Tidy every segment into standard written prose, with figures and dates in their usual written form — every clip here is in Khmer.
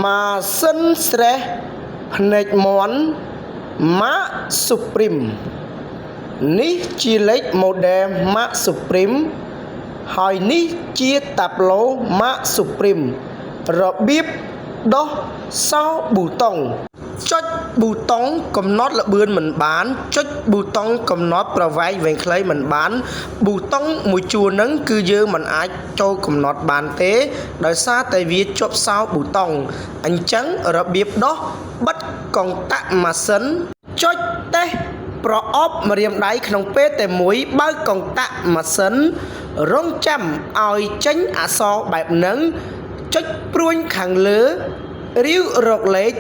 ម៉ាស៊ីនស្រេះភ្នែកមាន់ Max Supreme នេះជាលេខ model Max Supreme ហើយនេះជាតាប់ឡូ Max Supreme របៀបដោះសោប៊ូតុងចុចប៊ូតុងកំណត់ល្បឿនមិនបានចុចប៊ូតុងកំណត់ប្រវែងវែងខ្លីមិនបានប៊ូតុងមួយជួរហ្នឹងគឺយើងមិនអាចចូលកំណត់បានទេដោយសារតែវាជាប់សោប៊ូតុងអញ្ចឹងរបៀបដោះបិទកុងតាក់ម៉ាស៊ីនចុចតេស្តប្រអប់ម្រាមដៃក្នុងពេលតែមួយបើកកុងតាក់ម៉ាស៊ីនរងចាំឲ្យចេញអក្សរបែបហ្នឹងចុចព្រួញខាងលើរាវរកលេខ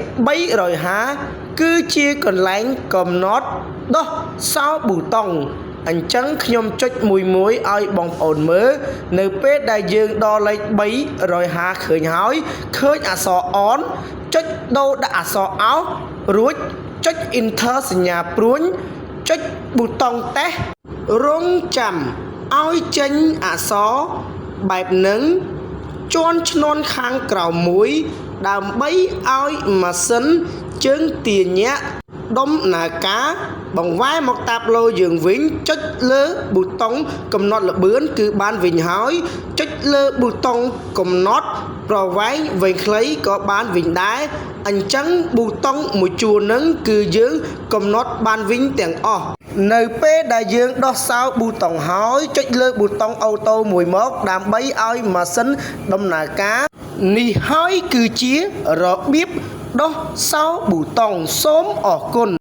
350គឺជាកន្លែងកំណត់ដោះសោប៊ូតុងអញ្ចឹងខ្ញុំចុចមួយឲ្យបងប្អូនមើលនៅពេលដែលយើងដល់លេខ350ឃើញហើយឃើញអក្សរអនចុចដូរដាក់អក្សរអោសរួចចុច Enter សញ្ញាព្រួញចុចប៊ូតុងតេស្តរងចាំឲ្យចេញអក្សរបែបហ្នឹងជាន់ឈ្នាន់ខាងក្រោមមួយដើម្បីឲ្យម៉ាស៊ីនជើងទាញាក់ដំណើរការបង្វែរមកតាប់ឡូយើងវិញចុចលើប៊ូតុងកំណត់ល្បឿនគឺបានវិញហើយចុចលើប៊ូតុងកំណត់ប្រវែងវែងខ្លីក៏បានវិញដែរអញ្ចឹងប៊ូតុងមួយជួរហ្នឹងគឺយើងកំណត់បានវិញទាំងអស់នៅពេលដែលយើងដោះសោប៊ូតុងហើយចុចលើប៊ូតុងអូតូមួយមកដើម្បីឲ្យម៉ាស៊ីនដំណើរការនេះហើយគឺជារបៀបដោះសោប៊ូតុងសូមអរគុណ